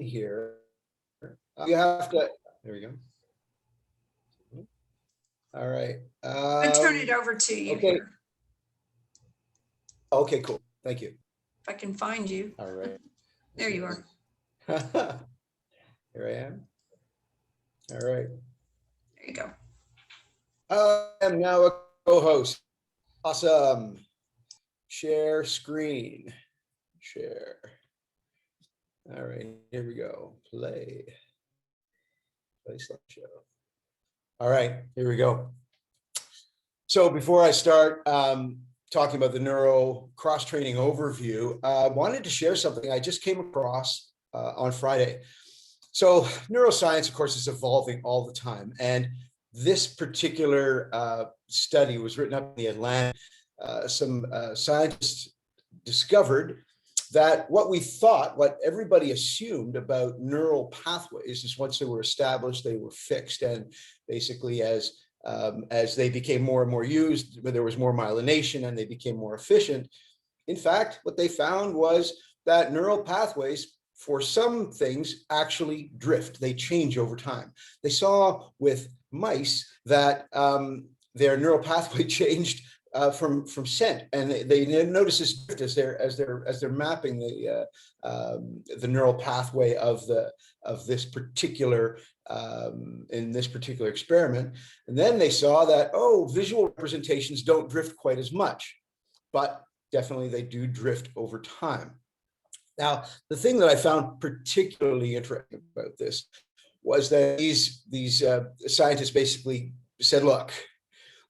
here. You have to, there we go. All right. I'll turn it over to you okay. here. Okay, cool. Thank you. If I can find you. All right. There you are. Here I am. All right. There you go. I am now a co-host. Awesome. Share screen. Share. All right, here we go. Play slideshow. All right, here we go. So before I start talking about the NeuroCross training overview, I wanted to share something I just came across on Friday. So neuroscience, of course, is evolving all the time. And this particular study was written up in the Atlantic. Some scientists discovered that what everybody assumed about neural pathways is once they were established, they were fixed. And basically as they became more and more used, there was more myelination and they became more efficient. In fact, what they found was that neural pathways for some things actually drift. They change over time. They saw with mice that their neural pathway changed from scent, and they notice this drift as they're mapping the neural pathway of this particular in this particular experiment. And then they saw that visual representations don't drift quite as much, but definitely they do drift over time. Now, the thing that I found particularly interesting about this was that these scientists basically said, look,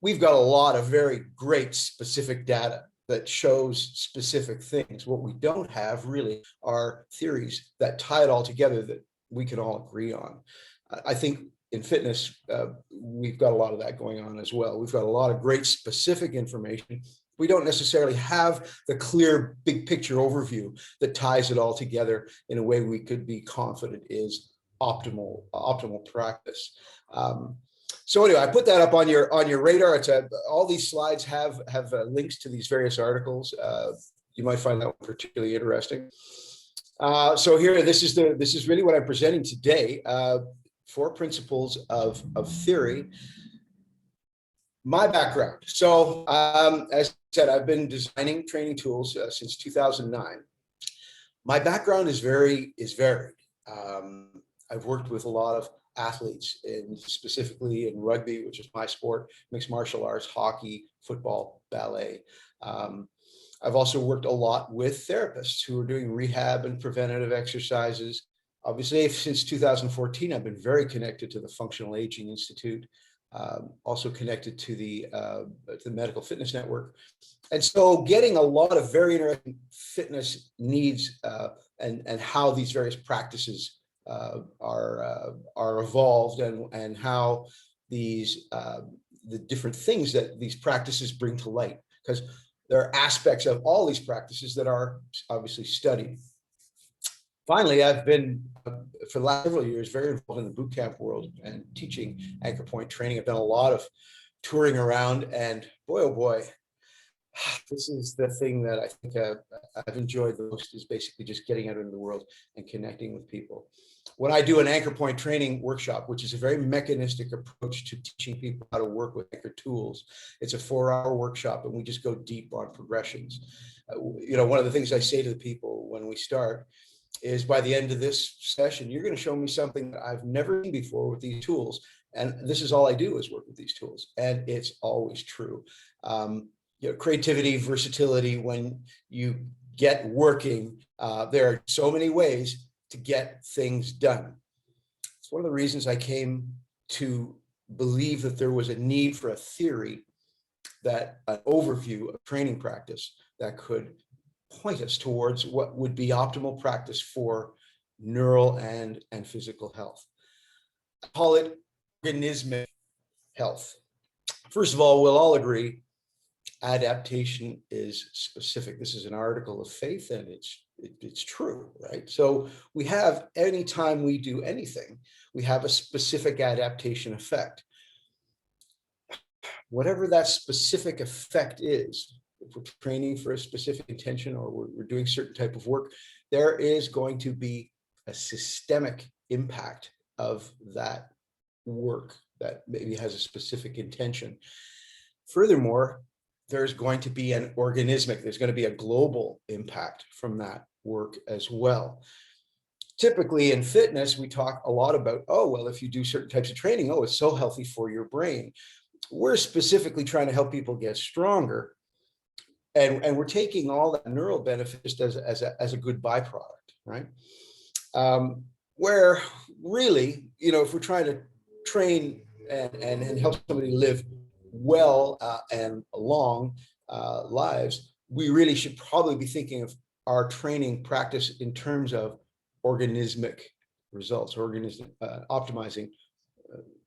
we've got a lot of very great specific data that shows specific things. What we don't have really are theories that tie it all together that we can all agree on. I think in fitness, we've got a lot of that going on as well. We've got a lot of great specific information. We don't necessarily have the clear big picture overview that ties it all together in a way we could be confident is optimal practice. So anyway, I put that up on your radar. It's all these slides have links to these various articles. You might find that one particularly interesting. So here, this is really what I'm presenting today. 4 principles of theory. My background. So as I said, I've been designing training tools since 2009. My background is varied. I've worked with a lot of athletes, specifically in rugby, which is my sport, mixed martial arts, hockey, football, ballet. I've also worked a lot with therapists who are doing rehab and preventative exercises. Obviously, since 2014, I've been very connected to the Functional Aging Institute, also connected to the Medical Fitness Network. And so getting a lot of very interesting fitness needs and how these various practices are evolved and how these the different things that these practices bring to light, because there are aspects of all these practices that are obviously studied. Finally, I've been for the last several years very involved in the boot camp world and teaching anchor point training. I've done a lot of touring around, and boy, oh boy, this is the thing that I think I've enjoyed the most, is basically just getting out into the world and connecting with people. When I do an anchor point training workshop, which is a very mechanistic approach to teaching people how to work with anchor tools, it's a 4-hour workshop and we just go deep on progressions. One of the things I say to the people when we start is, by the end of this session, you're going to show me something that I've never seen before with these tools. And this is all I do, is work with these tools. And it's always true. Creativity, versatility, when you get working, there are so many ways to get things done. It's one of the reasons I came to believe that there was a need for a theory, that an overview of training practice that could point us towards what would be optimal practice for neural and physical health. I call it organismic health. First of all, we'll all agree adaptation is specific. This is an article of faith, and it's true, right? So we have, anytime we do anything, we have a specific adaptation effect. Whatever that specific effect is, if we're training for a specific intention or we're doing certain type of work, there is going to be a systemic impact of that work that maybe has a specific intention. Furthermore, there's going to be an organismic, there's going to be a global impact from that work as well. Typically in fitness, we talk a lot about, oh, well, if you do certain types of training, oh, it's so healthy for your brain. We're specifically trying to help people get stronger. And we're taking all that neural benefits as a good byproduct, right? Where really, if we're trying to train and help somebody live well and long lives, we really should probably be thinking of our training practice in terms of organismic results, optimizing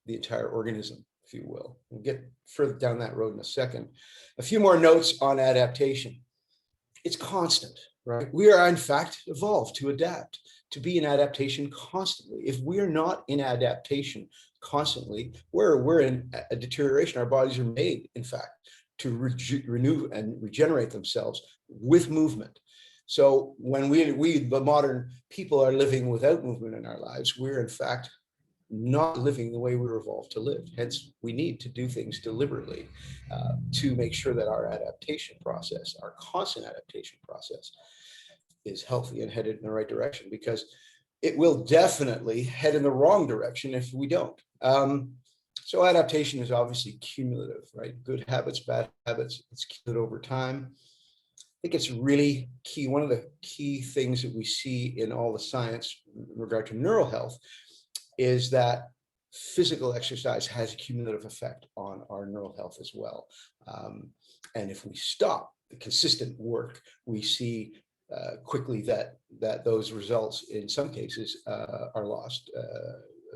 the entire organism, if you will. We'll get further down that road in a second. A few more notes on adaptation. It's constant, right? We are in fact evolved to adapt, to be in adaptation constantly. If we're not in adaptation constantly, we're in a deterioration. Our bodies are made, in fact, to renew and regenerate themselves with movement. So when we the modern people are living without movement in our lives, we're in fact not living the way we were evolved to live. Hence, we need to do things deliberately to make sure that our adaptation process, our constant adaptation process, is healthy and headed in the right direction, because it will definitely head in the wrong direction if we don't. So adaptation is obviously cumulative, right? Good habits, bad habits, it's cumulative over time. I think it's really key. One of the key things that we see in all the science in regard to neural health is that physical exercise has a cumulative effect on our neural health as well. And if we stop the consistent work, we see quickly that those results in some cases are lost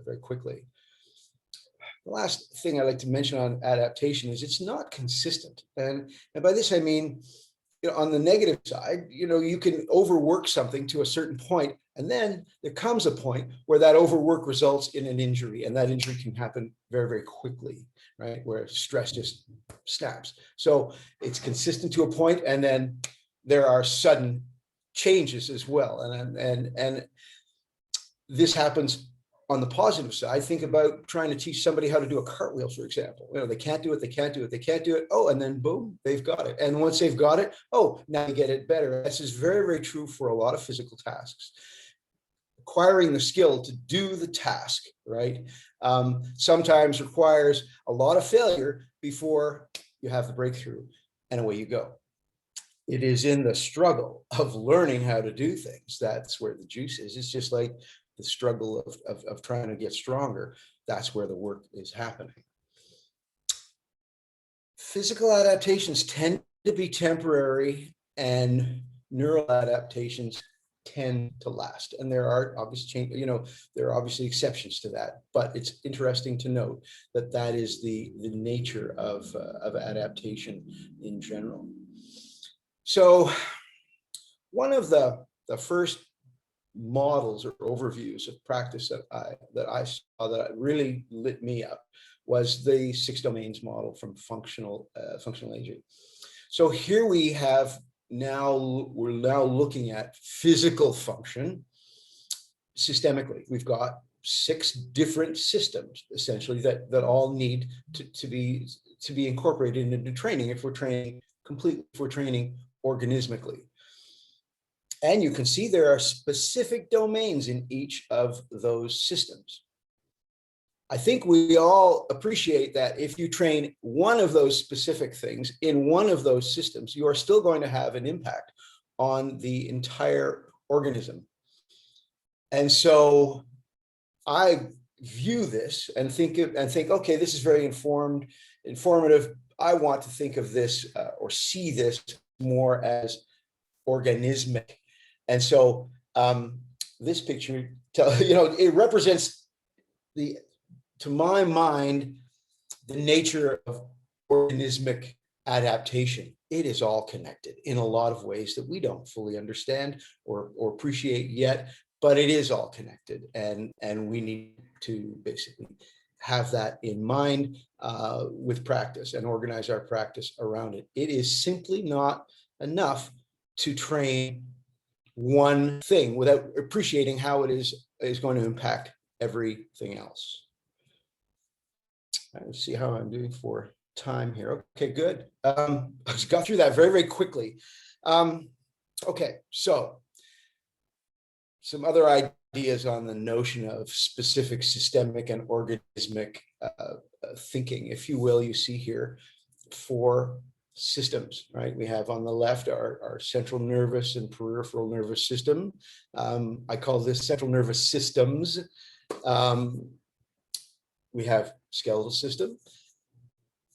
very quickly. The last thing I'd like to mention on adaptation is it's not consistent. And by this, I mean, on the negative side, you can overwork something to a certain point, and then there comes a point where that overwork results in an injury, and that injury can happen very, very quickly, right? Where stress just snaps. So it's consistent to a point, and then there are sudden changes as well. And this happens on the positive side. Think about trying to teach somebody how to do a cartwheel, for example. They can't do it. Oh, and then boom, they've got it. And once they've got it, oh, now you get it better. This is very, very true for a lot of physical tasks. Acquiring the skill to do the task, right, sometimes requires a lot of failure before you have the breakthrough, and away you go. It is in the struggle of learning how to do things that's where the juice is. It's just like the struggle of trying to get stronger. That's where the work is happening. Physical adaptations tend to be temporary, and neural adaptations tend to last. And there are obviously, there are obviously exceptions to that, but it's interesting to note that that is the nature of adaptation in general. So one of the first models or overviews of practice that I saw that really lit me up was the 6 domains model from functional aging. So here we have we're now looking at physical function systemically. We've got 6 different systems essentially that all need to be incorporated into training if we're training completely, if we're training organismically. And you can see there are specific domains in each of those systems. I think we all appreciate that if you train one of those specific things in one of those systems, you are still going to have an impact on the entire organism. And so I view this and think, okay, this is very informative. I want to think of this or see this more as organismic. And so this picture, it represents to my mind, the nature of organismic adaptation. It is all connected in a lot of ways that we don't fully understand or appreciate yet, but it is all connected. And we need to basically have that in mind with practice and organize our practice around it. It is simply not enough to train one thing without appreciating how it is going to impact everything else. Let's see how I'm doing for time here. Okay, good. I just got through that very, very quickly. Okay, so some other ideas on the notion of specific systemic and organismic thinking, if you will. You see here 4 systems, right? We have on the left our central nervous and peripheral nervous system. I call this central nervous systems. We have skeletal system,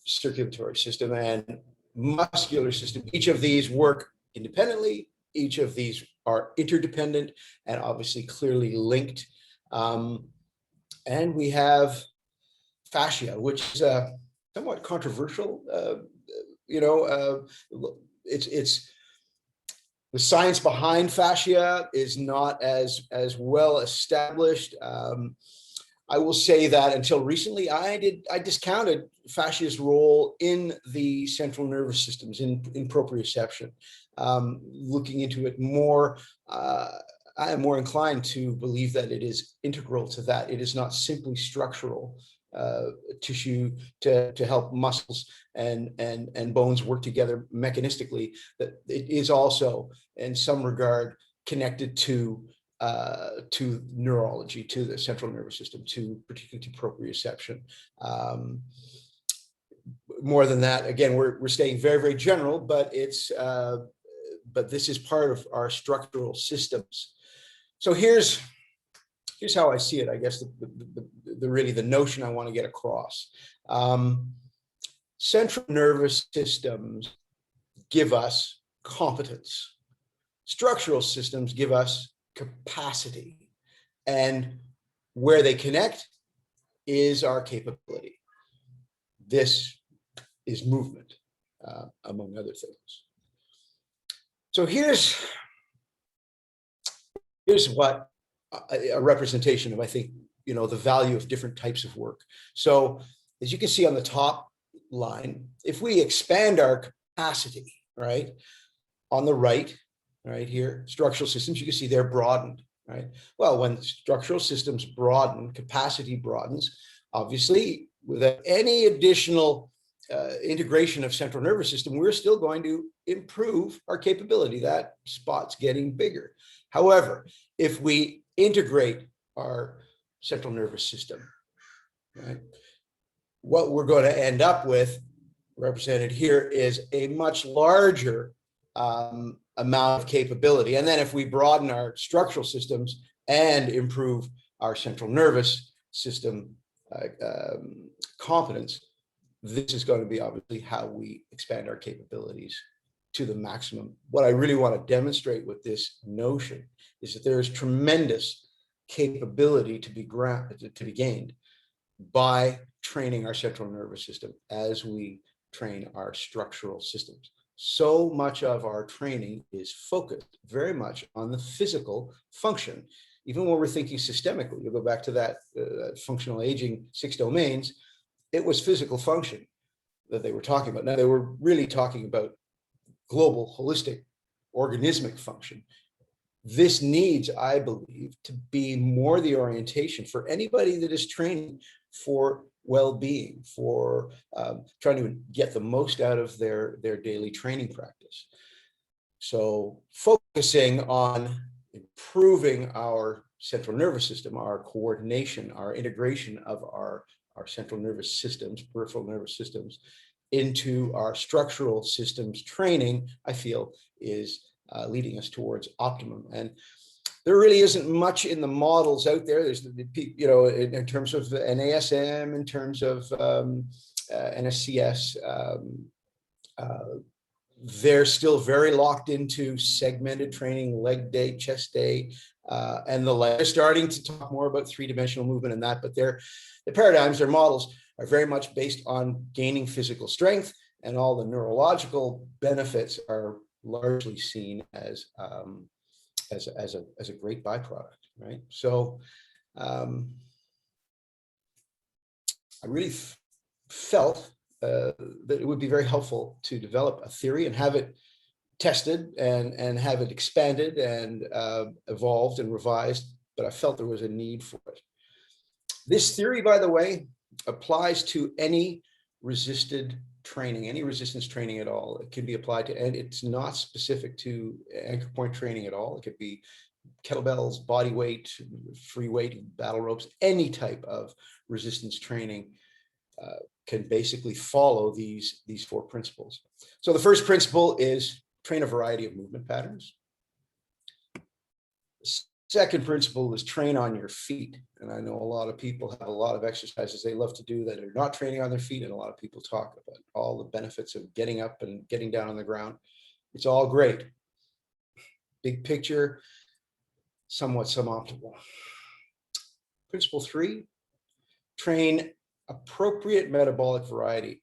circulatory system, and muscular system. Each of these work independently. Each of these are interdependent and obviously clearly linked. And we have fascia, which is a somewhat controversial. It's the science behind fascia is not as well established. I will say that until recently, I discounted fascia's role in the central nervous systems, in proprioception. Looking into it more, I am more inclined to believe that it is integral to that. It is not simply structural tissue to help muscles and bones work together mechanistically. That it is also, in some regard, connected to neurology, to the central nervous system, particularly to proprioception. More than that, again, we're staying very, very general, but but this is part of our structural systems. So here's how I see it. I guess really the notion I want to get across. Central nervous systems give us competence. Structural systems give us capacity, and where they connect is our capability. This is movement, among other things. So here's what a representation of, I think, the value of different types of work. So as you can see on the top line, if we expand our capacity, right, on the right here, structural systems, you can see they're broadened, right? Well, when structural systems broaden, capacity broadens, obviously, without any additional integration of central nervous system, we're still going to improve our capability. That spot's getting bigger. However, if we integrate our central nervous system, right, what we're going to end up with, represented here, is a much larger amount of capability. And then if we broaden our structural systems and improve our central nervous system competence, this is going to be obviously how we expand our capabilities to the maximum. What I really want to demonstrate with this notion is that there is tremendous capability to be gained by training our central nervous system as we train our structural systems. So much of our training is focused very much on the physical function. Even when we're thinking systemically, you'll go back to that functional aging 6 domains, it was physical function that they were talking about. Now, they were really talking about global, holistic, organismic function. This needs, I believe, to be more the orientation for anybody that is training for well-being, for trying to get the most out of their daily training practice. So focusing on improving our central nervous system, our coordination, our integration of our central nervous systems, peripheral nervous systems, into our structural systems training, I feel is leading us towards optimum. And there really isn't much in the models out there. There's, in terms of NASM, in terms of NSCS, they're still very locked into segmented training, leg day, chest day, and the like. They're starting to talk more about 3-dimensional movement and that, but the paradigms, their models are very much based on gaining physical strength, and all the neurological benefits are largely seen as a great byproduct, right? So I really felt that it would be very helpful to develop a theory and have it tested and have it expanded and evolved and revised, but I felt there was a need for it. This theory, by the way, applies to any resisted training, any resistance training at all. It can be applied to, and it's not specific to anchor point training at all. It could be kettlebells, body weight, free weight, battle ropes, any type of resistance training can basically follow these 4 principles. So the first principle is train a variety of movement patterns. The second principle is train on your feet. And I know a lot of people have a lot of exercises they love to do that are not training on their feet. And a lot of people talk about all the benefits of getting up and getting down on the ground. It's all great. Big picture, somewhat suboptimal. Principle 3, train appropriate metabolic variety.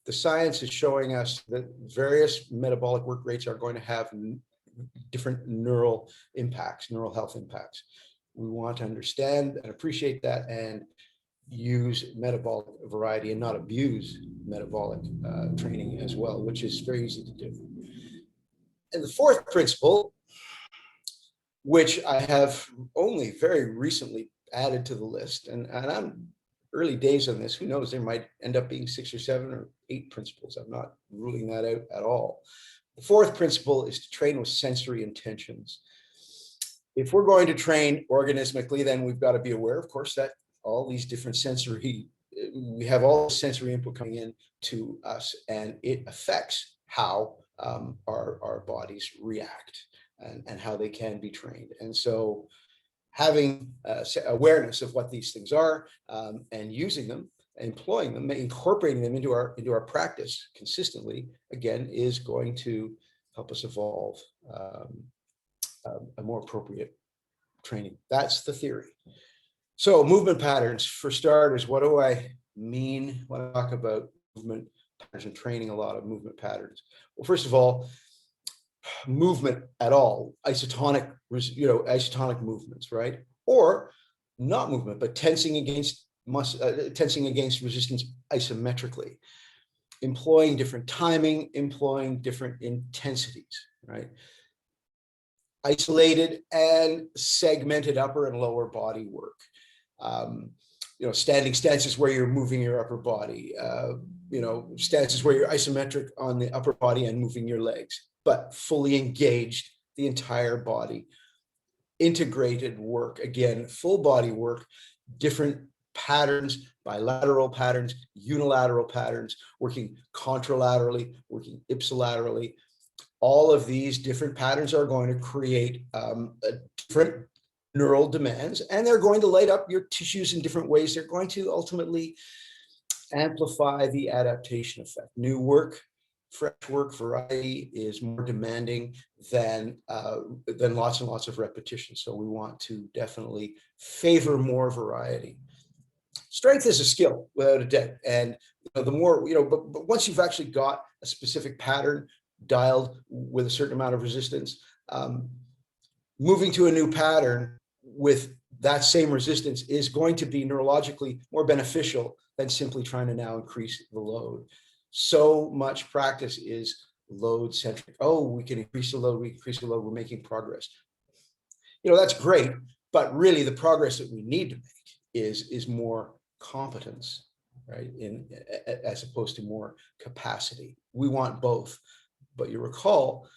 The science is showing us that various metabolic work rates are going to have different neural impacts, neural health impacts. We want to understand and appreciate that and use metabolic variety and not abuse metabolic training as well, which is very easy to do. And the fourth principle, which I have only very recently added to the list, and I'm early days on this, who knows, there might end up being 6 or 7 or 8 principles. I'm not ruling that out at all. The fourth principle is to train with sensory intentions. If we're going to train organismically, then we've got to be aware, of course, that all these different sensory, we have all the sensory input coming in to us, and it affects how our bodies react and how they can be trained. And so having awareness of what these things are and using them, employing them, incorporating them into our practice consistently, again, is going to help us evolve a more appropriate training. That's the theory. So movement patterns, for starters, what do I mean when I talk about movement patterns and training a lot of movement patterns? Well, first of all, movement at all, isotonic movements, right? Or not movement, but tensing against resistance isometrically, employing different timing, employing different intensities, right? Isolated and segmented upper and lower body work. Standing stances where you're moving your upper body, stances where you're isometric on the upper body and moving your legs, but fully engaged the entire body. Integrated work, again, full body work, different patterns, bilateral patterns, unilateral patterns, working contralaterally, working ipsilaterally. All of these different patterns are going to create different neural demands, and they're going to light up your tissues in different ways. They're going to ultimately amplify the adaptation effect. New work, fresh work, variety is more demanding than lots and lots of repetition. So we want to definitely favor more variety. Strength is a skill, without a doubt. And the more, but once you've actually got a specific pattern dialed with a certain amount of resistance, moving to a new pattern with that same resistance is going to be neurologically more beneficial than simply trying to now increase the load. So much practice is load centric. Oh, we can increase the load, we're making progress. That's great, but really the progress that we need to make is more competence, right? As opposed to more capacity. We want both, but you recall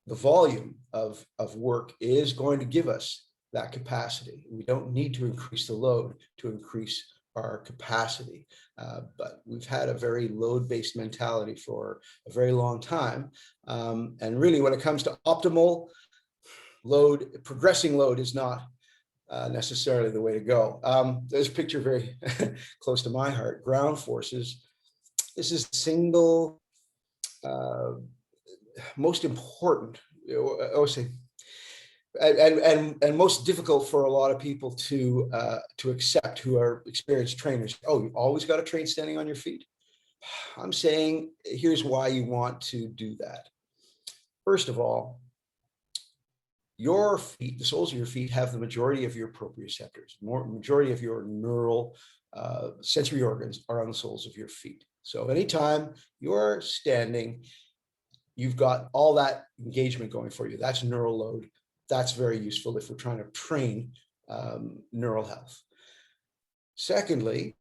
the volume of work is going to give us that capacity. We don't need to increase the load to increase our capacity, but we've had a very load-based mentality for a very long time. And really, when it comes to optimal load, progressing load is not necessarily the way to go. There's a picture very close to my heart, ground forces. This is the single most important, I would say, and most difficult for a lot of people to accept who are experienced trainers. Oh, you always got to train standing on your feet. I'm saying here's why you want to do that. First of all, your feet, the soles of your feet, have the majority of your proprioceptors. Majority of your neural sensory organs are on the soles of your feet. So anytime you're standing, you've got all that engagement going for you. That's neural load. That's very useful if we're trying to train neural health. Secondly,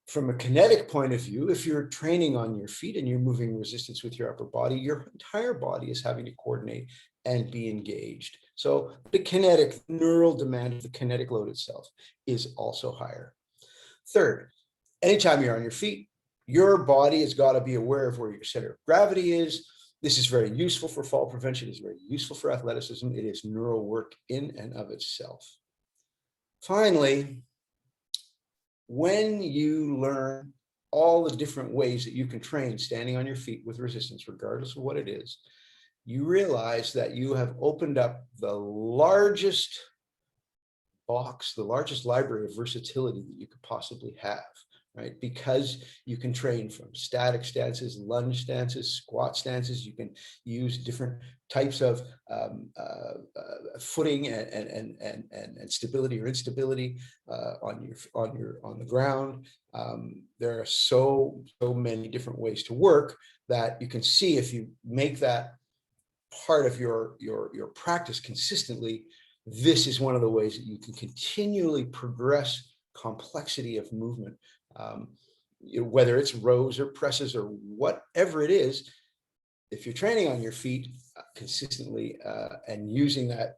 from a kinetic point of view, if you're training on your feet and you're moving resistance with your upper body, your entire body is having to coordinate and be engaged. So the kinetic neural demand of the kinetic load itself is also higher. Third, anytime you're on your feet, your body has got to be aware of where your center of gravity is. This is very useful for fall prevention. It's very useful for athleticism. It is neural work in and of itself. Finally, when you learn all the different ways that you can train standing on your feet with resistance, regardless of what it is, you realize that you have opened up the largest box, the largest library of versatility that you could possibly have, right? Because you can train from static stances, lunge stances, squat stances. You can use different types of footing and stability or instability on the ground. There are so many different ways to work that you can see if you make that part of your practice consistently. This is one of the ways that you can continually progress complexity of movement. Whether it's rows or presses or whatever it is, if you're training on your feet consistently and using that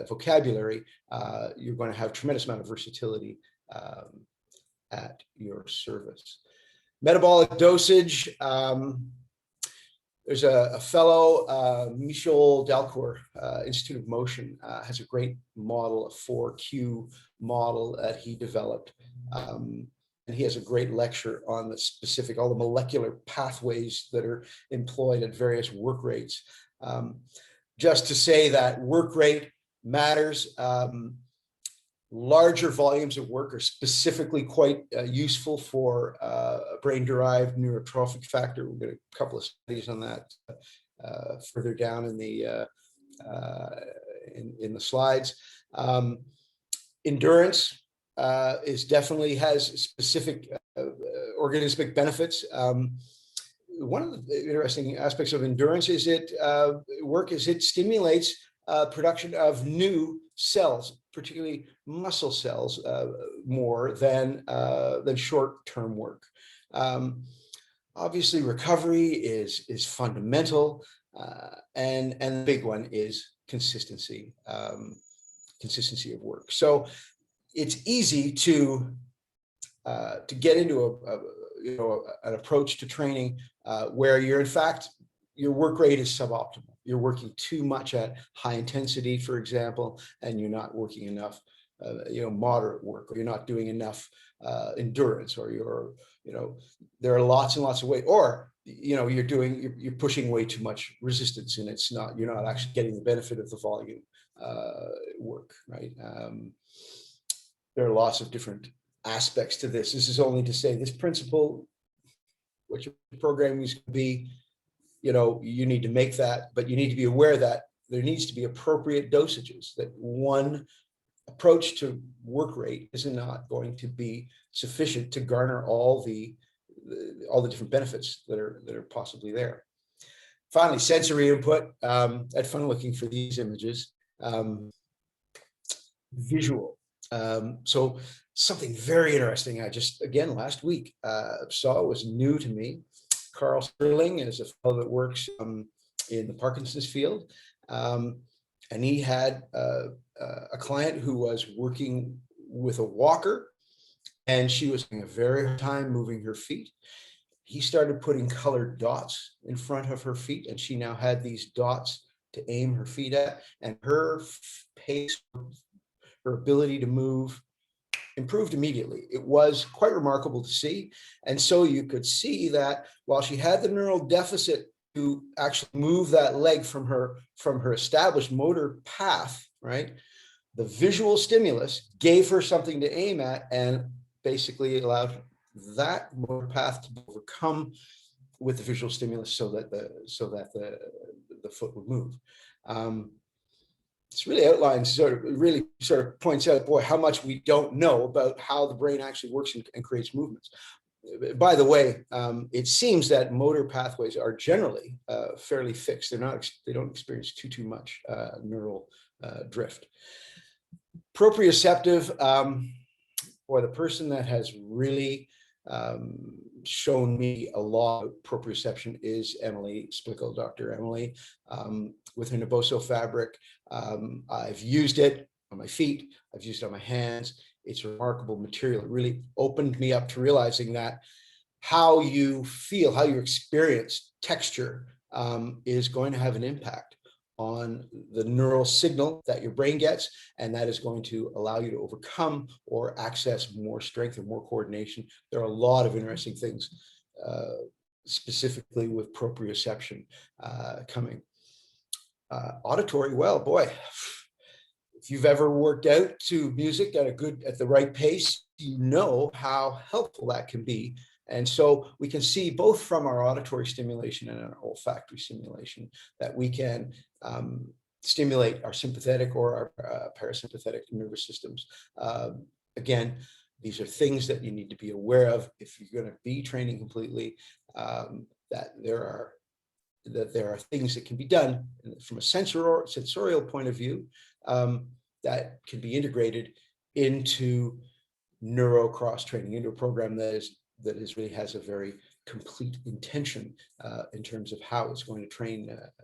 vocabulary, you're going to have a tremendous amount of versatility at your service. Metabolic dosage. There's a fellow, Michel Dalcour, Institute of Motion, has a great model, a 4Q model that he developed. And he has a great lecture on the specific, all the molecular pathways that are employed at various work rates. Just to say that work rate matters. Larger volumes of work are specifically quite useful for brain-derived neurotrophic factor. We've got a couple of studies on that further down in the slides. Endurance definitely has specific organismic benefits. One of the interesting aspects of endurance is it stimulates production of new cells, particularly muscle cells, more than short-term work. Obviously, recovery is fundamental, and the big one is consistency, consistency of work. So it's easy to get into an approach to training where you're, in fact, your work rate is suboptimal. You're working too much at high intensity, for example, and you're not working enough, moderate work, or you're not doing enough endurance, or there are lots and lots of ways, or you're pushing way too much resistance, and you're not actually getting the benefit of the volume work, right? There are lots of different aspects to this. This is only to say this principle, what your programming is going to be. You need to make that, but you need to be aware that there needs to be appropriate dosages, that one approach to work rate is not going to be sufficient to garner all the different benefits that are possibly there. Finally, sensory input. I had fun looking for these images. Visual. So something very interesting I just, again, last week saw, was new to me. Carl Sterling is a fellow that works in the Parkinson's field. And he had a client who was working with a walker, and she was having a very hard time moving her feet. He started putting colored dots in front of her feet, and she now had these dots to aim her feet at, and her pace, her ability to move improved immediately. It was quite remarkable to see. And so you could see that while she had the neural deficit to actually move that leg from her established motor path, right? The visual stimulus gave her something to aim at and basically allowed that motor path to be overcome with the visual stimulus so that the foot would move. This really outlines, really points out, boy, how much we don't know about how the brain actually works and creates movements. by the way, it seems that motor pathways are generally fairly fixed. They don't experience too much neural drift. Proprioceptive, or the person that has really shown me a lot of proprioception is Emily Splickle, Dr. Emily, with her Naboso fabric. I've used it on my feet. I've used it on my hands. It's a remarkable material. It really opened me up to realizing that how you feel, how you experience texture is going to have an impact on the neural signal that your brain gets, and that is going to allow you to overcome or access more strength and more coordination. There are a lot of interesting things, specifically with proprioception coming. Auditory, well, boy, if you've ever worked out to music at the right pace, you know how helpful that can be. And so we can see both from our auditory stimulation and our olfactory stimulation that we can stimulate our sympathetic or our parasympathetic nervous systems. Again, these are things that you need to be aware of if you're going to be training completely, that there are things that can be done from a sensorial point of view that can be integrated into NeuroCross training, into a program that really has a very complete intention in terms of how it's going to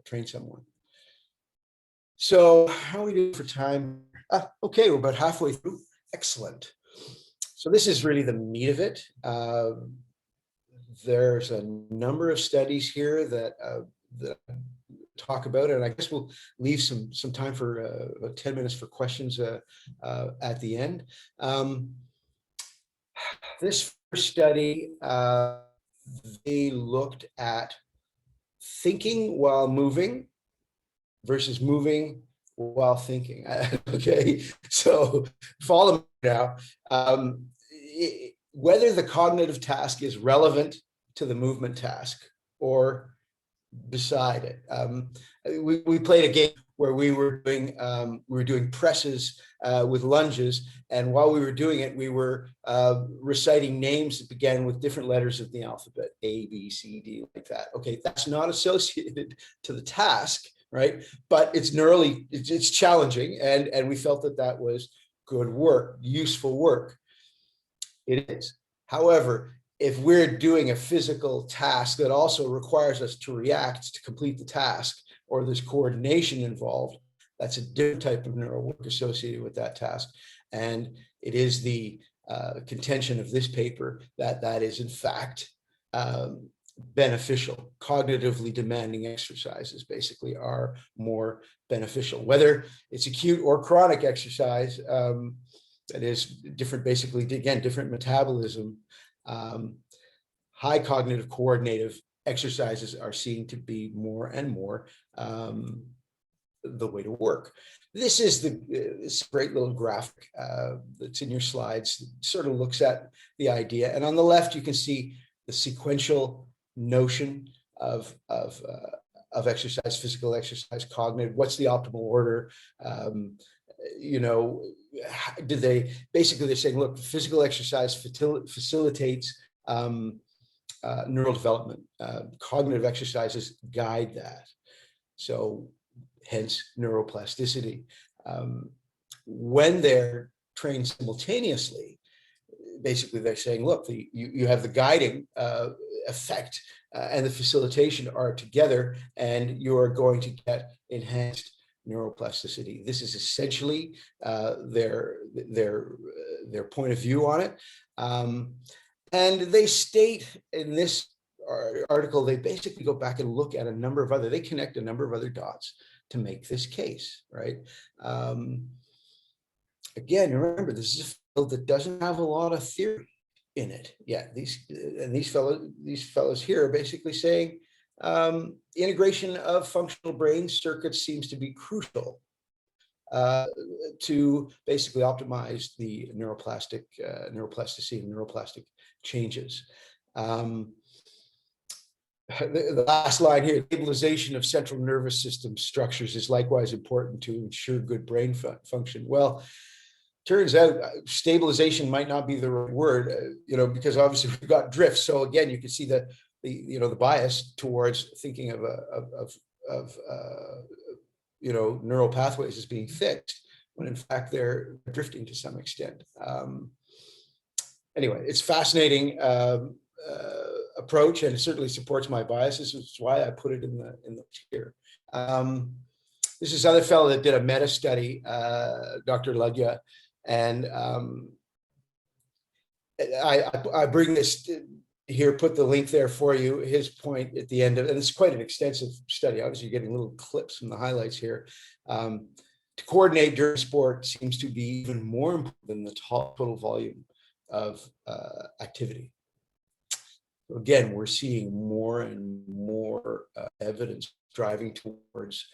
train someone. So how are we doing for time? Okay, we're about halfway through. Excellent. So this is really the meat of it. There's a number of studies here that talk about it, and I guess we'll leave some time for about 10 minutes for questions at the end. This first study, they looked at thinking while moving versus moving while thinking. Okay, so follow me now. Whether the cognitive task is relevant to the movement task or beside it. We played a game where we were doing presses with lunges, and while we were doing it, we were reciting names that began with different letters of the alphabet, A, B, C, D, like that. Okay, that's not associated to the task, right? But it's it's challenging, and we felt that was good work, useful work. It is. However, if we're doing a physical task that also requires us to react to complete the task, or there's coordination involved, that's a different type of neural work associated with that task. And it is the contention of this paper that is in fact beneficial. Cognitively demanding exercises basically are more beneficial, whether it's acute or chronic exercise. That is different, basically, again, different metabolism. High cognitive coordinative exercises are seen to be more and more the way to work. This is this great little graphic that's in your slides. It sort of looks at the idea, and on the left you can see the sequential notion of exercise, physical exercise, cognitive. What's the optimal order? They're saying, look, physical exercise facilitates neural development. Cognitive exercises guide that. So hence neuroplasticity. When they're trained simultaneously, basically they're saying, look, you have the guiding effect and the facilitation are together, and you are going to get enhanced neuroplasticity. This is essentially their point of view on it. And they state in this article, they basically go back and look at they connect a number of other dots to make this case, right? Again, remember, this is a field that doesn't have a lot of theory in it yet. These fellows here are basically saying integration of functional brain circuits seems to be crucial to basically optimize the neuroplasticity and neuroplastic changes. The last line here, stabilization of central nervous system structures is likewise important to ensure good brain function. Well, turns out stabilization might not be the right word, because obviously we've got drift. So again, you can see the bias towards thinking of neural pathways as being fixed, when in fact they're drifting to some extent. Anyway, it's fascinating approach, and it certainly supports my biases, which is why I put it in the tier. This is another fellow that did a meta study, Dr. Ludya, and I bring this here, put the link there for you. His point at the end of, and it's quite an extensive study. Obviously, you're getting little clips from the highlights here. To coordinate during sport seems to be even more important than the total volume of activity. Again, we're seeing more and more evidence driving towards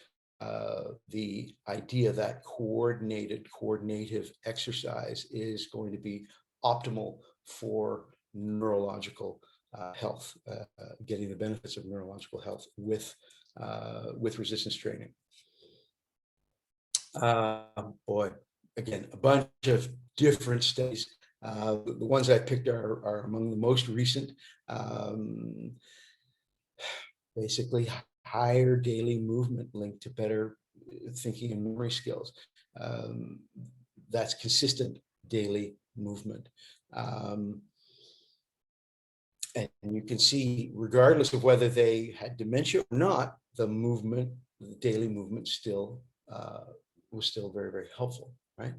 the idea that coordinative exercise is going to be optimal for neurological health, getting the benefits of neurological health with resistance training. Boy, again, a bunch of different studies. The ones I picked are among the most recent. Basically, higher daily movement linked to better thinking and memory skills. That's consistent daily movement. And you can see, regardless of whether they had dementia or not, the daily movement still was still very, very helpful, right?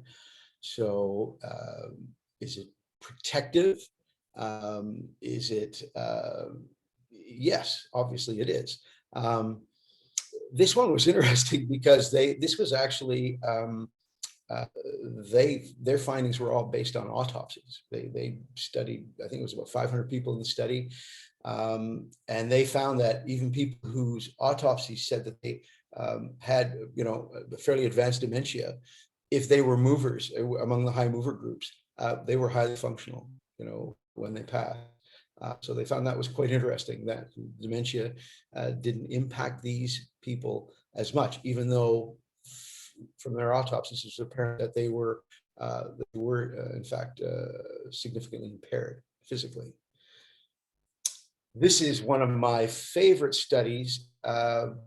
So is it protective? Is it, yes, obviously it is. This one was interesting because this was actually, their findings were all based on autopsies. They studied, I think it was about 500 people in the study. And they found that even people whose autopsies said that they had, fairly advanced dementia, if they were movers among the high mover groups, they were highly functional, when they passed. So they found that was quite interesting, that dementia didn't impact these people as much, even though from their autopsies it was apparent that they were in fact significantly impaired physically. This is one of my favorite studies of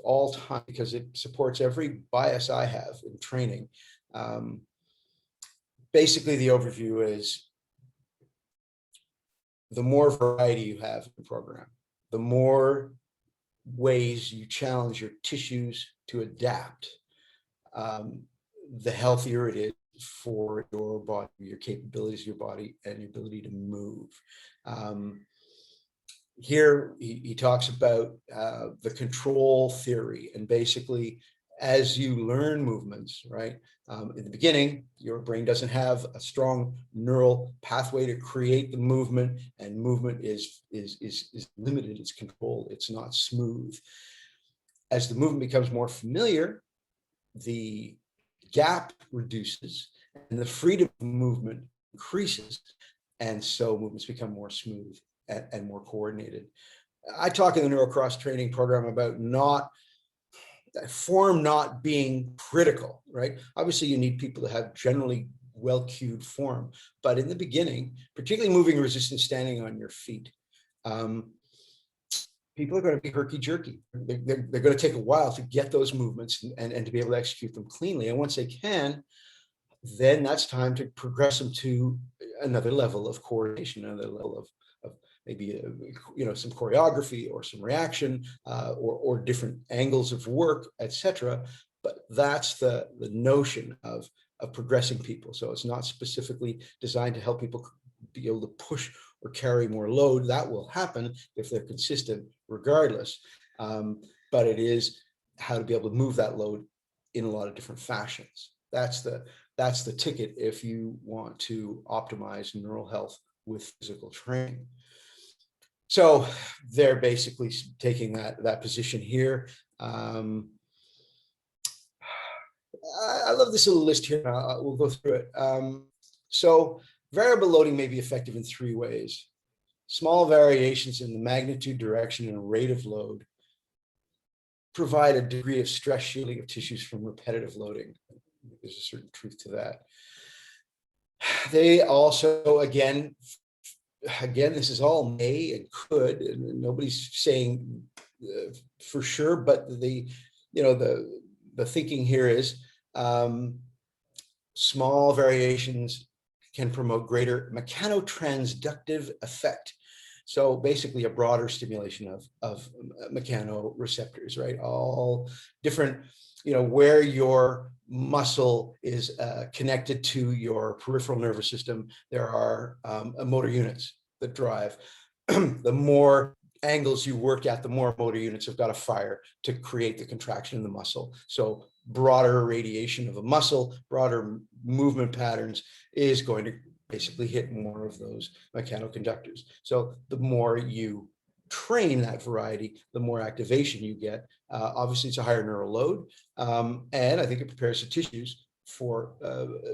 all time because it supports every bias I have in training. Basically, the overview is the more variety you have in the program, the more ways you challenge your tissues to adapt, the healthier it is for your body, your capabilities of your body, and your ability to move. Here, he talks about the control theory, and basically, as you learn movements, right? In the beginning, your brain doesn't have a strong neural pathway to create the movement, and movement is limited, it's controlled, it's not smooth. As the movement becomes more familiar, the gap reduces and the freedom of movement increases, and so movements become more smooth and more coordinated. I talk in the NeuroCross training program about form not being critical, right? Obviously, you need people to have generally well-cued form, but in the beginning, particularly moving resistance standing on your feet, people are going to be herky-jerky. They're going to take a while to get those movements and to be able to execute them cleanly. And once they can, then that's time to progress them to another level of coordination, another level of maybe some choreography or some reaction or different angles of work, etc. But that's the notion of progressing people. So it's not specifically designed to help people be able to push or carry more load. That will happen if they're consistent regardless. But it is how to be able to move that load in a lot of different fashions. That's the ticket if you want to optimize neural health with physical training. So they're basically taking that position here. I love this little list here. We'll go through it. So variable loading may be effective in 3 ways. Small variations in the magnitude, direction, and rate of load provide a degree of stress shielding of tissues from repetitive loading. There's a certain truth to that. They also, again, this is all may and could, and nobody's saying for sure, but the thinking here is small variations can promote greater mechanotransductive effect. So basically a broader stimulation of mechanoreceptors, right? All different, where your muscle is connected to your peripheral nervous system, there are motor units that drive. The more angles you work at, the more motor units have got to fire to create the contraction in the muscle. So broader radiation of a muscle, broader movement patterns is going to basically hit more of those mechanoconductors. So the more you train that variety, the more activation you get. Obviously, it's a higher neural load, and I think it prepares the tissues for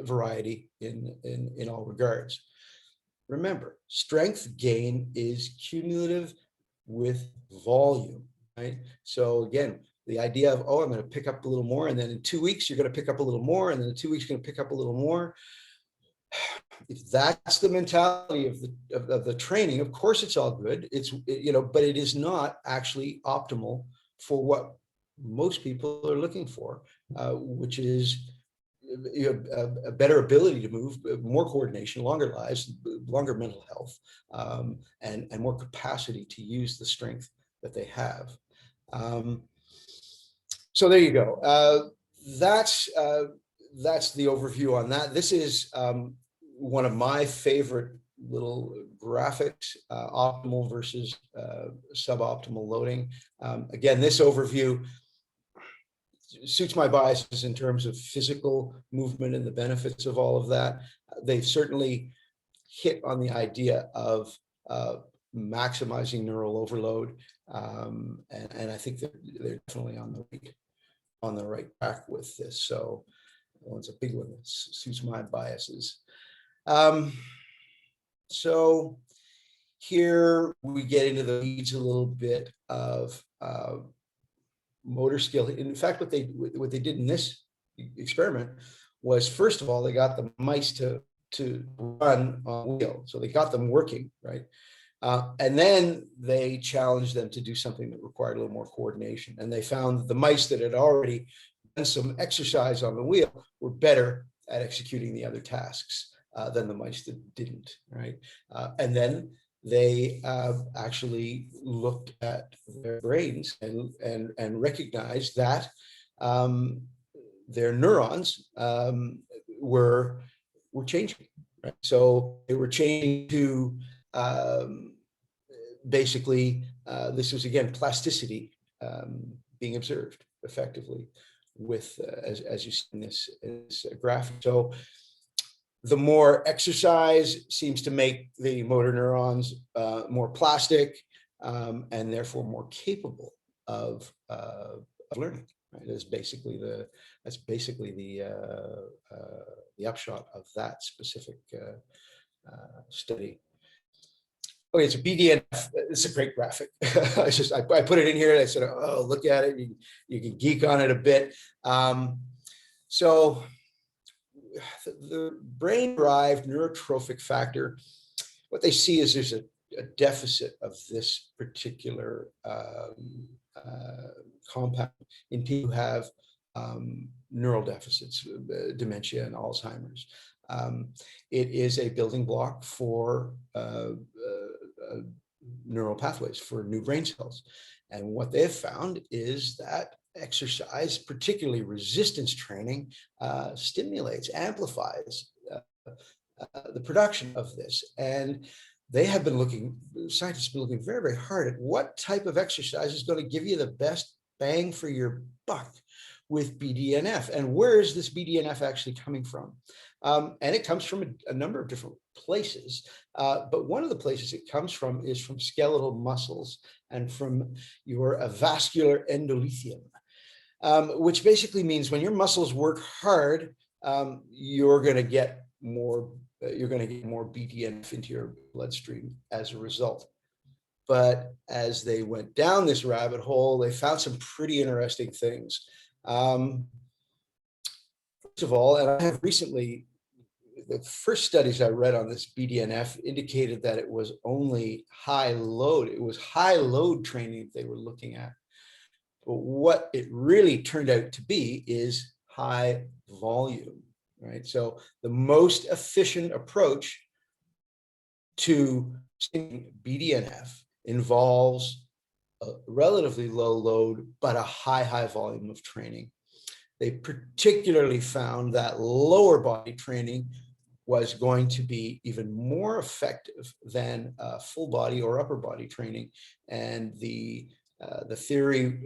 variety in all regards. Remember, strength gain is cumulative with volume, right? So again, the idea of, I'm going to pick up a little more, and then in 2 weeks, you're going to pick up a little more, and then in 2 weeks, you're going to pick up a little more. If that's the mentality of the training, of course, it's all good. It's, but it is not actually optimal for what most people are looking for, which is a better ability to move, more coordination, longer lives, longer mental health, and more capacity to use the strength that they have. So there you go. That's the overview on that. This is one of my favorite little graphics, optimal versus suboptimal loading. Again, this overview suits my biases in terms of physical movement and the benefits of all of that. They've certainly hit on the idea of maximizing neural overload, and I think they're definitely on the right track with this. So it's a big one that suits my biases. So here we get into the weeds a little bit of motor skill. In fact, what they did in this experiment was, first of all, they got the mice to run on a wheel. So they got them working, right? And then they challenged them to do something that required a little more coordination. And they found that the mice that had already done some exercise on the wheel were better at executing the other tasks than the mice that didn't, right? And then they actually looked at their brains and recognized that their neurons were changing, right? So they were changing to basically, this was again plasticity being observed effectively with as you see in this graphic. So the more exercise seems to make the motor neurons more plastic, and therefore more capable of learning. Right? That's basically the upshot of that specific study. Okay, so BDNF. It's a great graphic. I put it in here and I said, oh, look at it. You can geek on it a bit. So the brain-derived neurotrophic factor, what they see is there's a deficit of this particular compound in people who have neural deficits, dementia and Alzheimer's. It is a building block for neural pathways for new brain cells. And what they've found is that exercise, particularly resistance training, stimulates, amplifies the production of this. And they have been looking, scientists have been looking very, very hard at what type of exercise is going to give you the best bang for your buck with BDNF. And where is this BDNF actually coming from? And it comes from a number of different places. But one of the places it comes from is from skeletal muscles and from your vascular endothelium. Which basically means when your muscles work hard, you're going to get more BDNF into your bloodstream as a result. But as they went down this rabbit hole, they found some pretty interesting things. First of all, and I have recently the first studies I read on this BDNF indicated that it was only high load. It was high load training they were looking at. But what it really turned out to be is high volume, right? So the most efficient approach to BDNF involves a relatively low load, but a high volume of training. They particularly found that lower body training was going to be even more effective than full body or upper body training. And the theory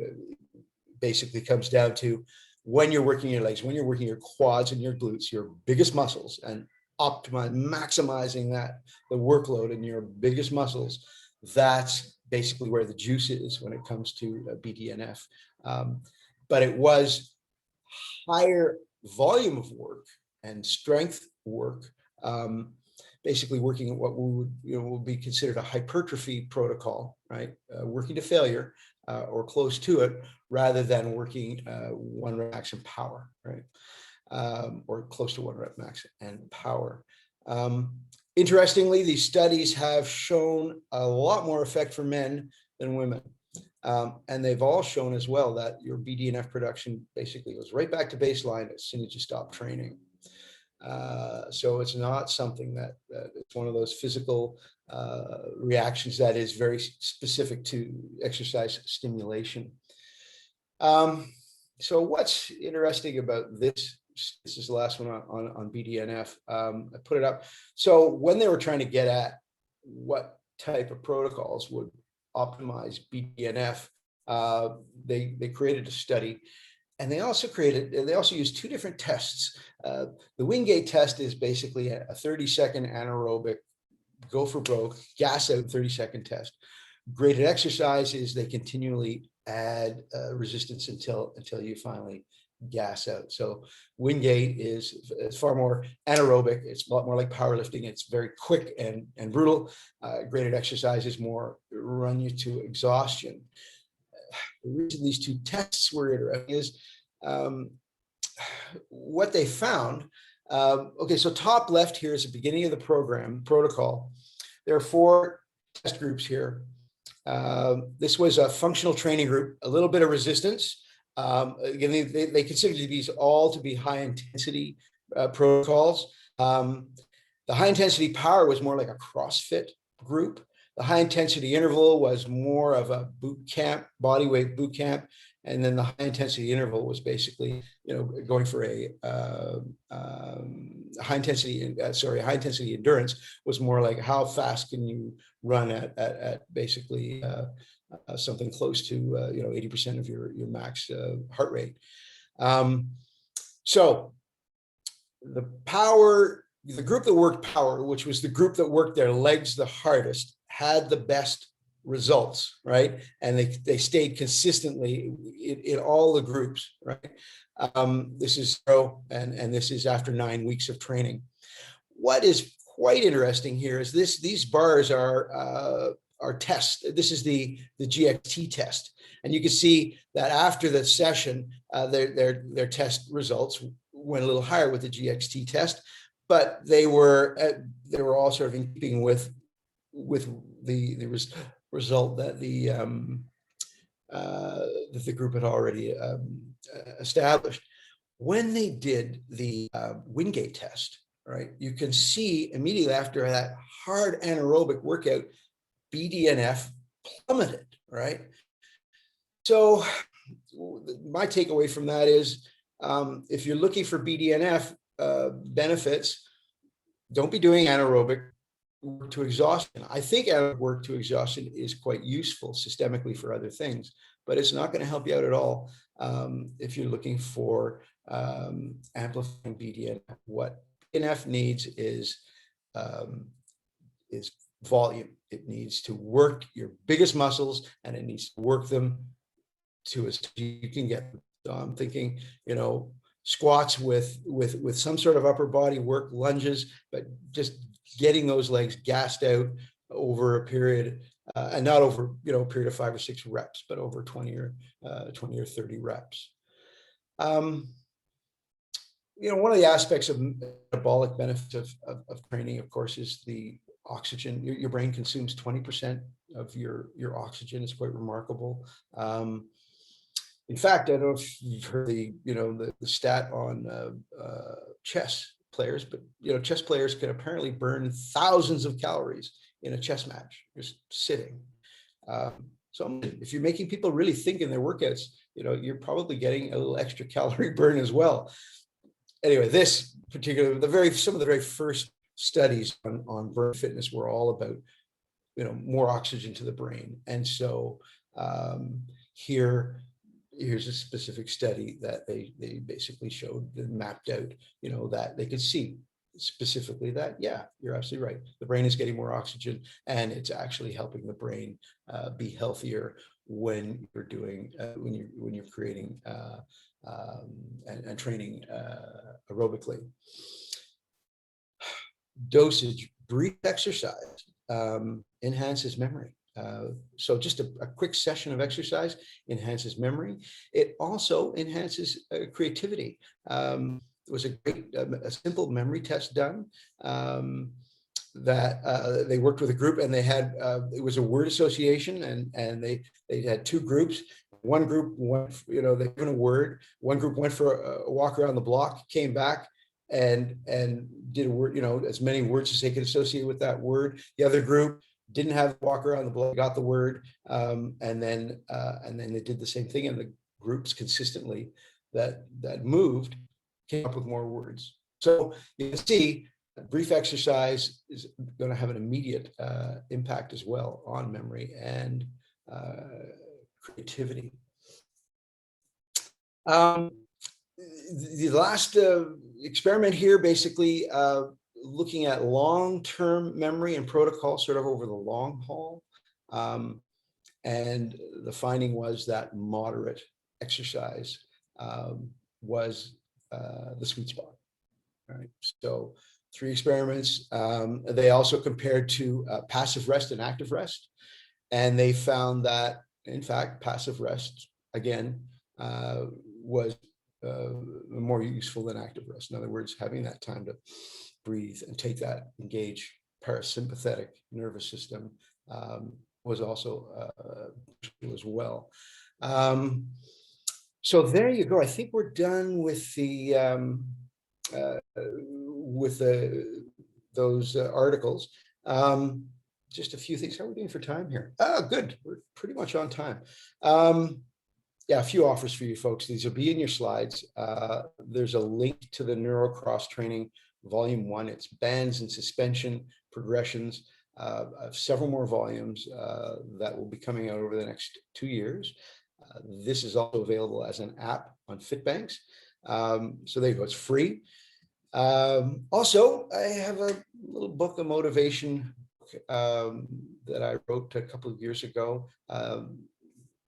basically comes down to when you're working your legs, when you're working your quads and your glutes, your biggest muscles, and maximizing the workload in your biggest muscles, that's basically where the juice is when it comes to BDNF. But it was higher volume of work and strength work, basically working at what would be considered a hypertrophy protocol, right? Working to failure or close to it, rather than working 1 rep max and power, right? Or close to 1 rep max and power. Interestingly, these studies have shown a lot more effect for men than women. And they've all shown as well that your BDNF production basically goes right back to baseline as soon as you stop training. So it's not something that it's one of those physical reactions that is very specific to exercise stimulation. So what's interesting about this? This is the last one on BDNF. I put it up. So when they were trying to get at what type of protocols would optimize BDNF, they created a study, and they also used 2 different tests. The Wingate test is basically a 30-second anaerobic, go for broke, gas out 30-second test. Graded exercise is they continually add resistance until you finally gas out. So Wingate is far more anaerobic. It's a lot more like powerlifting. It's very quick and brutal. Graded exercise is more run you to exhaustion. The reason these 2 tests were interesting is what they found. Okay, so top left here is the beginning of the protocol. There are 4 test groups here. This was a functional training group, a little bit of resistance. Again, they consider these all to be high intensity protocols. The high intensity power was more like a CrossFit group. The high intensity interval was more of a boot camp, body weight boot camp. And then the high intensity interval was basically, going for a high intensity endurance was more like how fast can you run at basically something close to 80% of your max heart rate. So the group that worked power, which was the group that worked their legs the hardest, had the best results, right? And they stayed consistently in all the groups, right? This is 0, and this is after 9 weeks of training. What is quite interesting here is these bars are tests. This is the GXT test, and you can see that after the session, their test results went a little higher with the GXT test, but they were all sort of in keeping with the result that the group had already established. When they did the Wingate test, right, you can see immediately after that hard anaerobic workout, BDNF plummeted, right? So my takeaway from that is, if you're looking for BDNF benefits, don't be doing anaerobic work to exhaustion. I think work to exhaustion is quite useful systemically for other things, but it's not going to help you out at all if you're looking for amplifying BDNF. What BDNF needs is volume. It needs to work your biggest muscles, and it needs to work them to as you can get. So I'm thinking, squats with some sort of upper body work, lunges, but just getting those legs gassed out over a period, and not over a period of 5 or 6 reps, but over 20 or 30 reps. one of the aspects of metabolic benefits of training, of course, is the oxygen. Your brain consumes 20% of your oxygen. It's quite remarkable. In fact, I don't know if you've heard the stat on chess players, but chess players can apparently burn thousands of calories in a chess match just sitting. So if you're making people really think in their workouts, you're probably getting a little extra calorie burn as well. Anyway, this particular, some of the very first studies on burn fitness were all about, more oxygen to the brain. And so here's a specific study that they basically showed and mapped out, that they could see specifically that, yeah, you're absolutely right. The brain is getting more oxygen, and it's actually helping the brain be healthier when you're doing, when you're creating and training aerobically. Dosage, brief exercise enhances memory. So just a quick session of exercise enhances memory. It also enhances creativity. It was a simple memory test done that they worked with a group, and they had it was a word association, and they had two groups. One group went, they given a word. One group went for a walk around the block, came back and did a word, as many words as they could associate with that word. The other group didn't have to walk around the block, got the word, and then they did the same thing, and the groups consistently that moved came up with more words. So you can see brief exercise is going to have an immediate impact as well on memory and creativity. The last experiment here, basically looking at long-term memory and protocol sort of over the long haul. And the finding was that moderate exercise was the sweet spot. All right. So 3 experiments. They also compared to passive rest and active rest. And they found that, in fact, passive rest, again, was more useful than active rest. In other words, having that time to breathe and take that engaged parasympathetic nervous system was also as well. So there you go. I think we're done with those articles. Just a few things. How are we doing for time here? Oh, good. We're pretty much on time. Yeah, a few offers for you folks. These will be in your slides. There's a link to the NeuroCross training, volume 1. It's bands and suspension progressions of several more volumes that will be coming out over the next 2 years. This is also available as an app on FitBanks. So there you go. It's free. Also, I have a little book of motivation that I wrote a couple of years ago.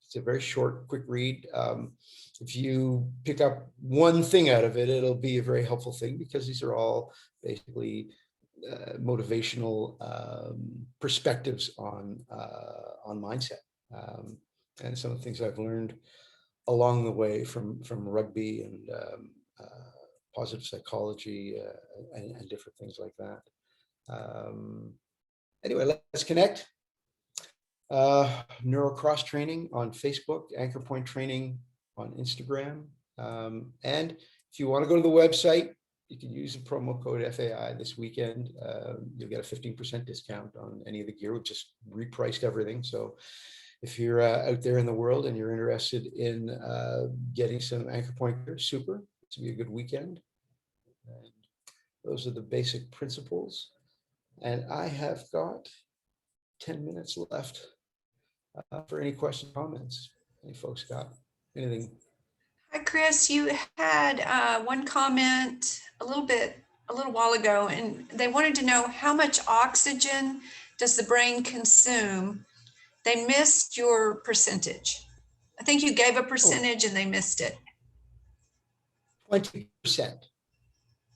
It's a very short, quick read. If you pick up one thing out of it, it'll be a very helpful thing, because these are all basically motivational perspectives on mindset and some of the things I've learned along the way from rugby and positive psychology and different things like that. Anyway, let's connect. NeuroCross training on Facebook, Anchor Point Training on Instagram. And if you want to go to the website, you can use the promo code FAI this weekend. You'll get a 15% discount on any of the gear. We've just repriced everything. So if you're out there in the world and you're interested in getting some Anchor Point gear, super. It's going to be a good weekend. And those are the basic principles. And I have got 10 minutes left for any questions, comments. Any folks got anything? Hi, Chris. You had one comment a little while ago, and they wanted to know how much oxygen does the brain consume? They missed your percentage. I think you gave a percentage and they missed it. 20%.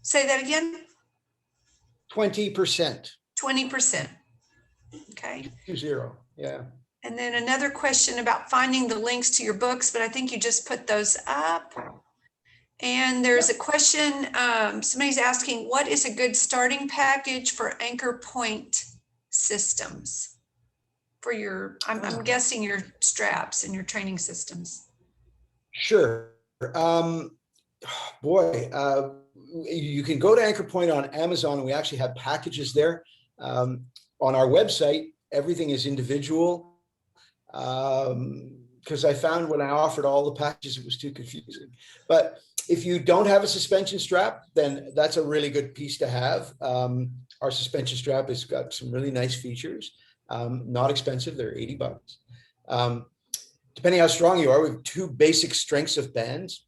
Say that again. 20%. 20%. Okay. 20. Yeah. And then another question about finding the links to your books, but I think you just put those up. And there's a question, somebody's asking, what is a good starting package for anchor point systems? For your, I'm guessing your straps and your training systems. Sure. Boy, you can go to Anchor Point on Amazon, and we actually have packages there. On our website, everything is individual. Because I found when I offered all the packages, it was too confusing. But if you don't have a suspension strap, then that's a really good piece to have. Our suspension strap has got some really nice features. Not expensive, they're $80. Depending how strong you are, we have two basic strengths of bands.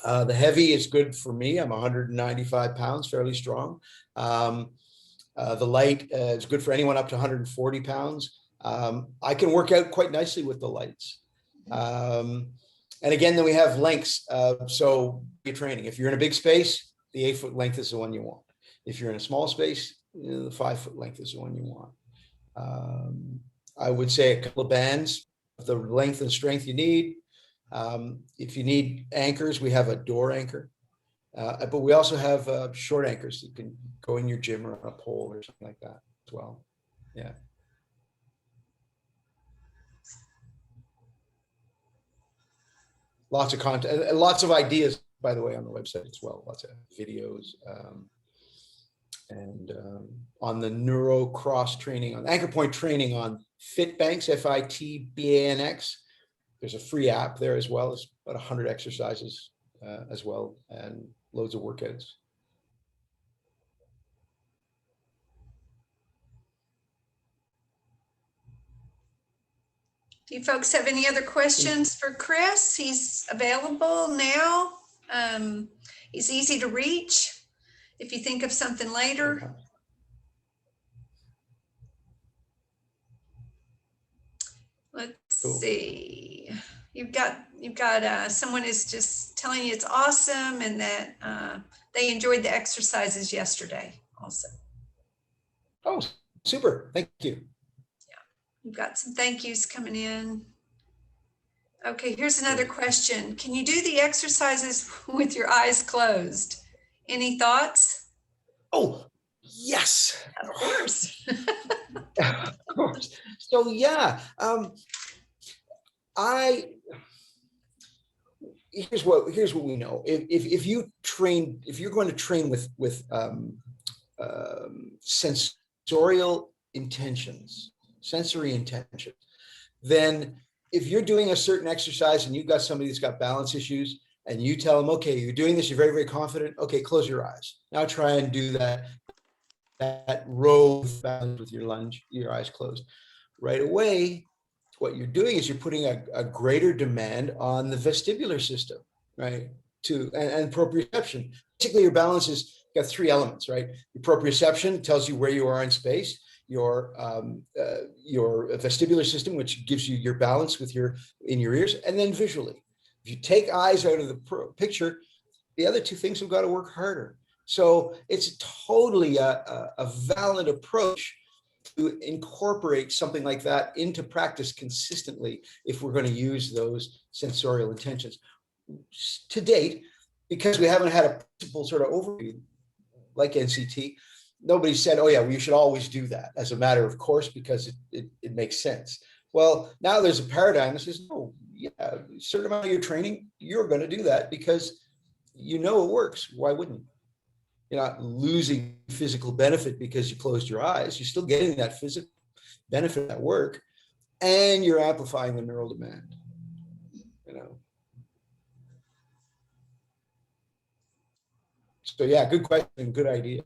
The heavy is good for me. I'm 195 pounds, fairly strong. The light is good for anyone up to 140 pounds. I can work out quite nicely with the lights. And again, then we have lengths. So you're training. If you're in a big space, the 8-foot length is the one you want. If you're in a small space, the 5-foot length is the one you want. I would say a couple of bands of the length and strength you need. If you need anchors, we have a door anchor. But we also have short anchors that can go in your gym or on a pole or something like that as well. Yeah. Lots of content, lots of ideas, by the way, on the website as well. Lots of videos. And on the NeuroCross training, on Anchor Point training on FitBanks, FITBANX, there's a free app there as well. It's about 100 exercises as well, and loads of workouts. Do you folks have any other questions for Chris? He's available now. He's easy to reach if you think of something later. Let's see. You've got someone is just telling you it's awesome and that they enjoyed the exercises yesterday also. Oh, super. Thank you. We've got some thank yous coming in. Okay, here's another question. Can you do the exercises with your eyes closed? Any thoughts? Oh, yes. Of course. Of course. So yeah, here's what we know. If you're going to train with sensorial intentions, sensory intention, then if you're doing a certain exercise and you've got somebody that's got balance issues and you tell them, okay, you're doing this, you're very, very confident. Okay, close your eyes. Now try and do that row balance with your eyes closed. Right away, what you're doing is you're putting a greater demand on the vestibular system, right? And proprioception. Particularly your balance has got 3 elements, right? Your proprioception tells you where you are in space. Your vestibular system, which gives you your balance in your ears, and then visually. If you take eyes out of the picture, the other 2 things have got to work harder. So it's totally a valid approach to incorporate something like that into practice consistently if we're going to use those sensorial intentions. To date, because we haven't had a principal sort of overview like NCT, nobody said, oh yeah, well, you should always do that as a matter of course because it makes sense. Well, now there's a paradigm that says, no, yeah, a certain amount of your training, you're going to do that because you know it works. Why wouldn't you? You're not losing physical benefit because you closed your eyes. You're still getting that physical benefit at work, and you're amplifying the neural demand. So yeah, good question, good idea.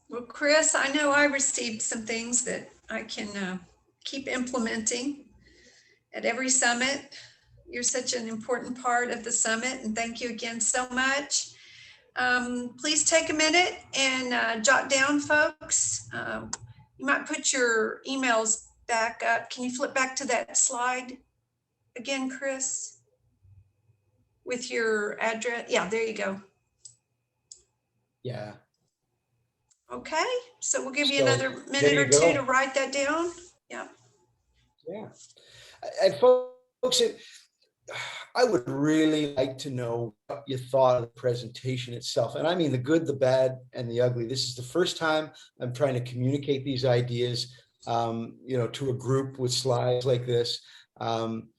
Well, Chris, I know I received some things that I can keep implementing at every summit. You're such an important part of the summit, and thank you again so much. Please take a minute and jot down, folks. You might put your emails back up. Can you flip back to that slide again, Chris? With your address? Yeah, there you go. Yeah. Okay, so we'll give you So another there minute you or two to go. write that down. Yeah. Yeah. And folks, I would really like to know what you thought of the presentation itself. And I mean the good, the bad, and the ugly. This is the first time I'm trying to communicate these ideas, to a group with slides like this.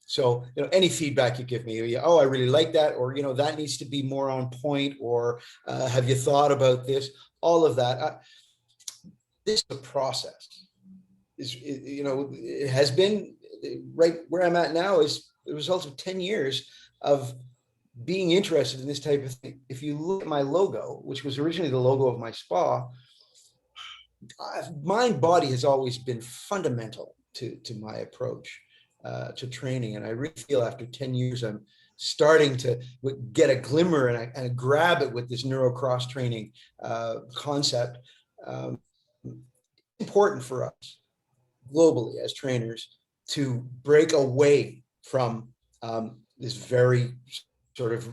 So, any feedback you give me, oh, I really like that, or, that needs to be more on point, or have you thought about this? All of that. This is a process. It has been right where I'm at now is the result of 10 years of being interested in this type of thing. If you look at my logo, which was originally the logo of my spa, mind body has always been fundamental to my approach to training. And I really feel after 10 years, I'm starting to get a glimmer and I grab it with this NeuroCross training concept. Important for us globally as trainers to break away from this very sort of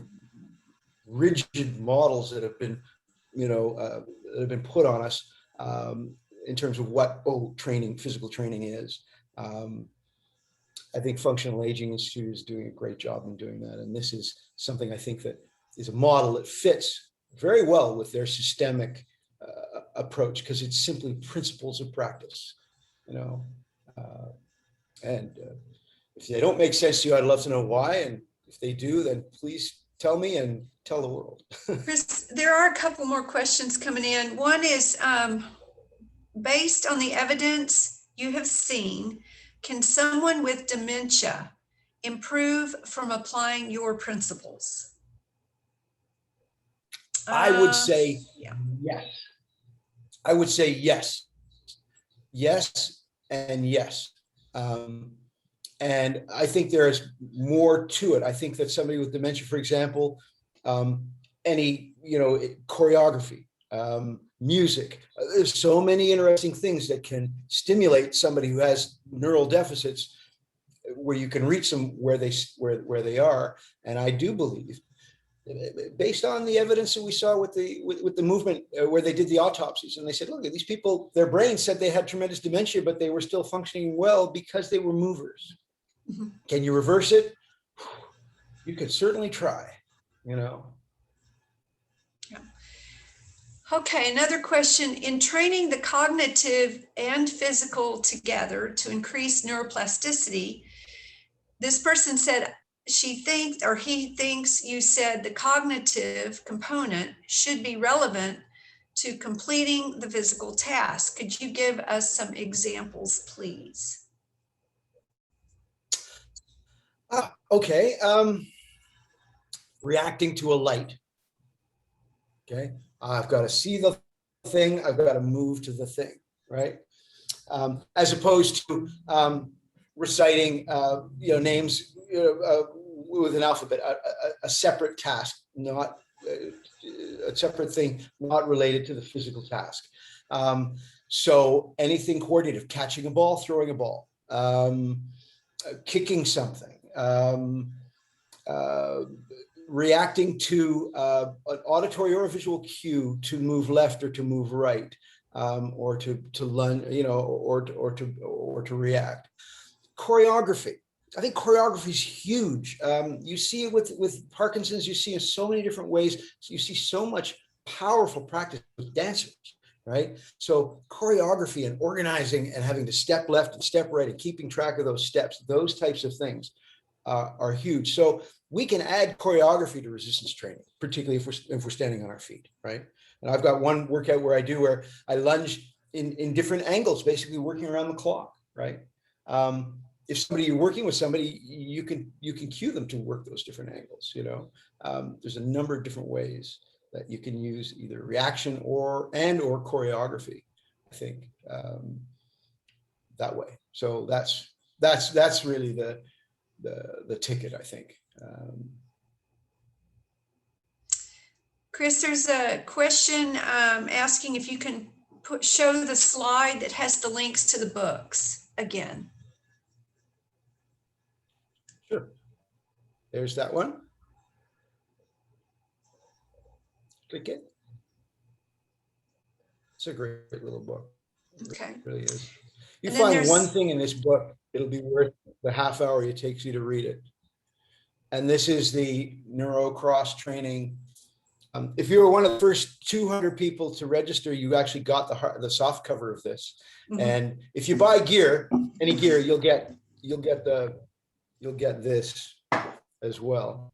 rigid models that have been, put on us in terms of what physical training is. I think Functional Aging Institute is doing a great job in doing that, and this is something I think that is a model that fits very well with their systemic approach because it's simply principles of practice, and if they don't make sense to you, I'd love to know why. And if they do, then please tell me and tell the world. Chris, there are a couple more questions coming in. One is, based on the evidence you have seen, can someone with dementia improve from applying your principles? I would say Yeah. yes. I would say yes. Yes and yes. And I think there's more to it. I think that somebody with dementia, for example, any, choreography, music, there's so many interesting things that can stimulate somebody who has neural deficits where you can reach them where they are. And I do believe, based on the evidence that we saw with the movement where they did the autopsies, and they said, look, these people, their brains said they had tremendous dementia, but they were still functioning well because they were movers. Mm-hmm. Can you reverse it? You could certainly try, Yeah. Okay, another question. In training the cognitive and physical together to increase neuroplasticity, this person said she thinks, or he thinks you said the cognitive component should be relevant to completing the physical task. Could you give us some examples, please? Okay. Reacting to a light. Okay. I've got to see the thing. I've got to move to the thing, right? As opposed to reciting, names with an alphabet, a separate task, not a separate thing, not related to the physical task. So anything coordinative, catching a ball, throwing a ball, kicking something, reacting to an auditory or a visual cue to move left or to move right, or to lunge, or to react. Choreography. I think choreography is huge. You see it with Parkinson's. You see in so many different ways. You see so much powerful practice with dancers, right? So choreography and organizing and having to step left and step right and keeping track of those steps, those types of things are huge. So we can add choreography to resistance training, particularly if we're standing on our feet, right? And I've got one workout where I lunge in different angles, basically working around the clock, right? If you're working with somebody, you can cue them to work those different angles. There's a number of different ways that you can use either reaction or choreography, I think, that way. So that's really the ticket, I think. Chris, there's a question asking if you can show the slide that has the links to the books again. Sure. There's that one. Click it. It's a great little book. Okay. It really is. You And then find one there's- thing in this book, it'll be worth the half hour it takes you to read it. And this is the NeuroCross training. If you were one of the first 200 people to register, you actually got the soft cover of this. Mhm. And if you buy gear, any gear, you'll get this as well.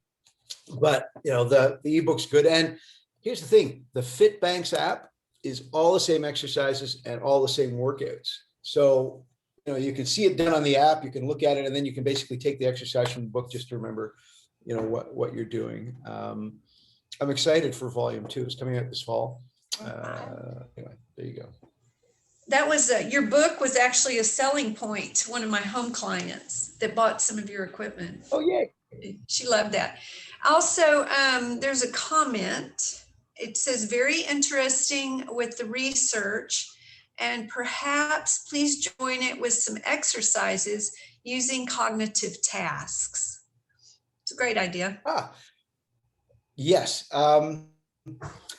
But you know, the ebook's good. And here's the thing: the FitBanks app is all the same exercises and all the same workouts. So you know, you can see it done on the app. You can look at it, and then you can basically take the exercise from the book just to remember, you know, what you're doing. I'm excited for volume 2. It's coming out this fall. Anyway, there you go. That was your book was actually a selling point to one of my home clients that bought some of your equipment. Oh, yeah. She loved that. Also, there's a comment. It says, very interesting with the research, and perhaps please join it with some exercises using cognitive tasks. It's a great idea. Yes.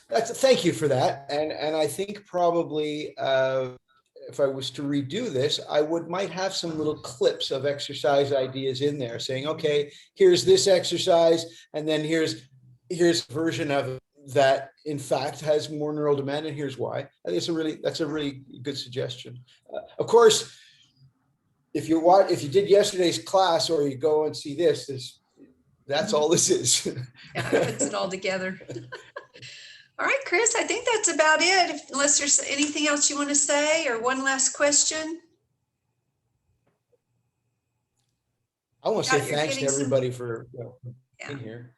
Thank you for that. And I think probably if I was to redo this, I might have some little clips of exercise ideas in there saying, okay, here's this exercise, and then here's a version of it that in fact has more neural demand, and here's why. I think that's a really good suggestion. Of course, if you did yesterday's class or you go and see that's all this is. Yeah, it puts it all together. All right, Chris, I think that's about it. Unless there's anything else you want to say or one last question. I want to say You're thanks to getting some- everybody for Yeah. being here.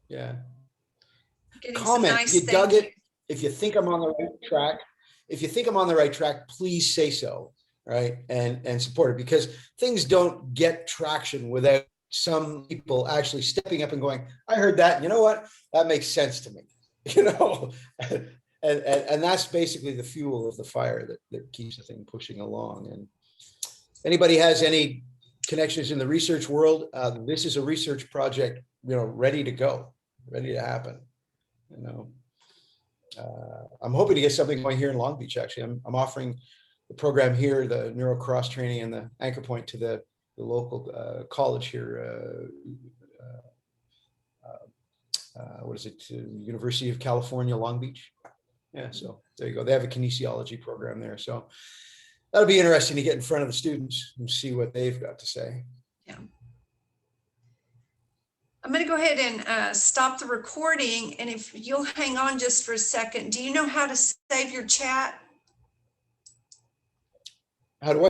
Yeah. Getting some Comment nice if you dug thank it. If you think I'm on the right track, please say so, right? And support it, because things don't get traction without some people actually stepping up and going, I heard that, and you know what? That makes sense to me. You know, and that's basically the fuel of the fire that keeps the thing pushing along. And anybody has any connections in the research world, this is a research project, you know, ready to go, ready to happen. You know, I'm hoping to get something going here in Long Beach. Actually, I'm offering the program here, the NeuroCross training and the anchor point to the local college here. What is it? University of California, Long Beach. Yeah, so there you go. They have a kinesiology program there. So that'll be interesting to get in front of the students and see what they've got to say. Yeah. I'm going to go ahead and stop the recording. And if you'll hang on just for a second, do you know how to save your chat? How do I?